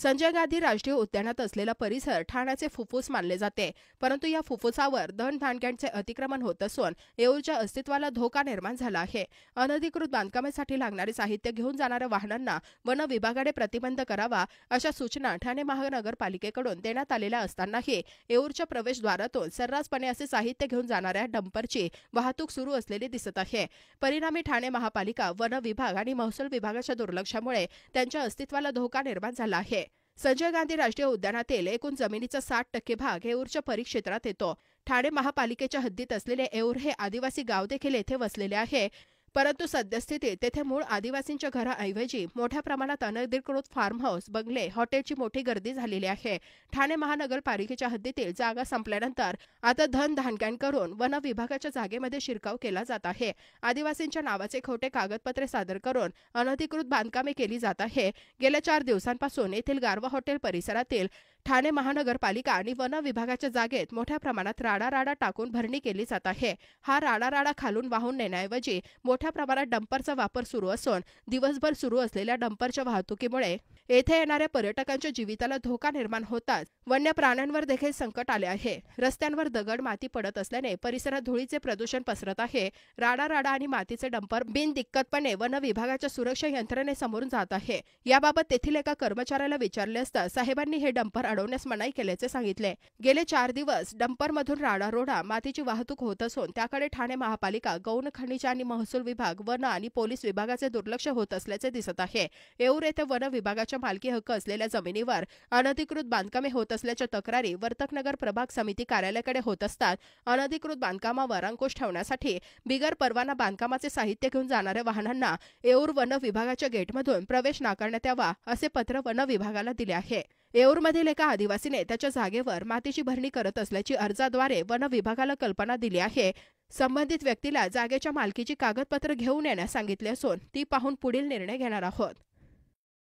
संजय गांधी राष्ट्रीय उद्यानात असलेला परिसर ठाण्याचे फुफ्फुस मानले जाते, परंतु या फुफ्फुसावर धनधान्यांचे अतिक्रमण होत असून येऊरच्या अस्तित्वाला धोका निर्माण झाला आहे। अनधिकृत बांधकामासाठी लागणारे साहित्य घेऊन जाणाऱ्या वाहनांना वन विभागाने प्रतिबंध करावा अशा सूचना ठाणे महानगरपालिकेकडून देण्यात आलेल्या असतानाही येऊरच्या प्रवेशद्वारातून सर्रासपणे असे साहित्य घेऊन जाणाऱ्या डंपरची वाहतूक सुरू असलेली दिसत आहे। परिणामी ठाणे महापालिका, वन विभाग आणि महसूल विभागाच्या दुर्लक्षामुळे त्यांच्या अस्तित्वाला धोका निर्माण झाला आहे। संजय गांधी राष्ट्रीय उद्यानातील एकूण जमिनीचा 60% भाग येऊरच्या परिक्षेत्रात येतो। ठाणे महापालिकेच्या हद्दीत असलेले येऊर हे आदिवासी गाव देखील येथे वसलेले आहे, परंतु सद्यस्थितीत तेथे मूळ आदिवासींच्या घराऐवजी मोठ्या प्रमाणात अनधिकृत फार्म हाऊस, बंगले, हॉटेलची मोठी गर्दी झालेली आहे। ठाणे महानगरपालिकेच्या हद्दीतील जागा संपल्यानंतर आता धनधान्यांकरून वन विभागाच्या जागेमध्ये शिरकाव केला जात आहे। आदिवासींच्या नावाचे खोटे कागदपत्रे सादर करून अनधिकृत बांधकामे केली जात आहे। गेल्या 4 दिवसांपासून येथील गारवा हॉटेल परिसरातील ठाणे महानगरपालिका आणि वन विभागाच्या जागेत मोठ्या प्रमाणात राडा टाकून भरणी केली जात आहे। हा राडा खालून वाहून नेण्याऐवजी मोठ्या प्रमाणात डंपरचा वापर सुरू असून दिवसभर सुरू असलेल्या डंपरच्या वाहतुकीमुळे येथे येणाऱ्या पर्यटकांच्या जीविताला धोका निर्माण होताच वन्य प्राण्यांवर देखील संकट आले आहे। रस्त्यांवर दगड, माती पडत असल्याने परिसरात धुळीचे प्रदूषण पसरत आहे। राडा आणि मातीचे डंपर बिनदिक्कतपणे वन विभागाच्या सुरक्षा यंत्रणेसमोरून जात आहे। याबाबत तेथील एका कर्मचाऱ्याला विचारले असता साहेबांनी हे डंपर अडवण्यास मनाई केल्याचे सांगितले। गेले 4 दिवस डंपरमधून राडा मातीची वाहतूक होत असून त्याकडे ठाणे महापालिका, गौण खनिज आणि महसूल विभाग, वन आणि पोलीस विभागाचे दुर्लक्ष होत असल्याचे दिसत आहे। येऊर येथे वन विभागाच्या मालकी हक्क असलेल्या जमिनीवर अनधिकृत बांधकामे होत असल्याच्या तक्रारी वर्तकनगर प्रभाग समिती कार्यालयाकडे होत असतात। अनधिकृत बांधकामावर अंकुश ठेवण्यासाठी बिगर परवाना बांधकामाचे साहित्य घेऊन जाणाऱ्या वाहनांना येऊर वन विभागाच्या गेटमधून प्रवेश नाकारण्यात यावा असे पत्र वन विभागाला दिले आहे। येऊरमधील एका आदिवासीने त्याच्या जागेवर मातीची भरणी करत असल्याची अर्जाद्वारे वन विभागाला कल्पना दिली आहे। संबंधित व्यक्तीला जागेच्या मालकीची कागदपत्र घेऊन येण्यास सांगितले असून ती पाहून पुढील निर्णय घेणार आहोत।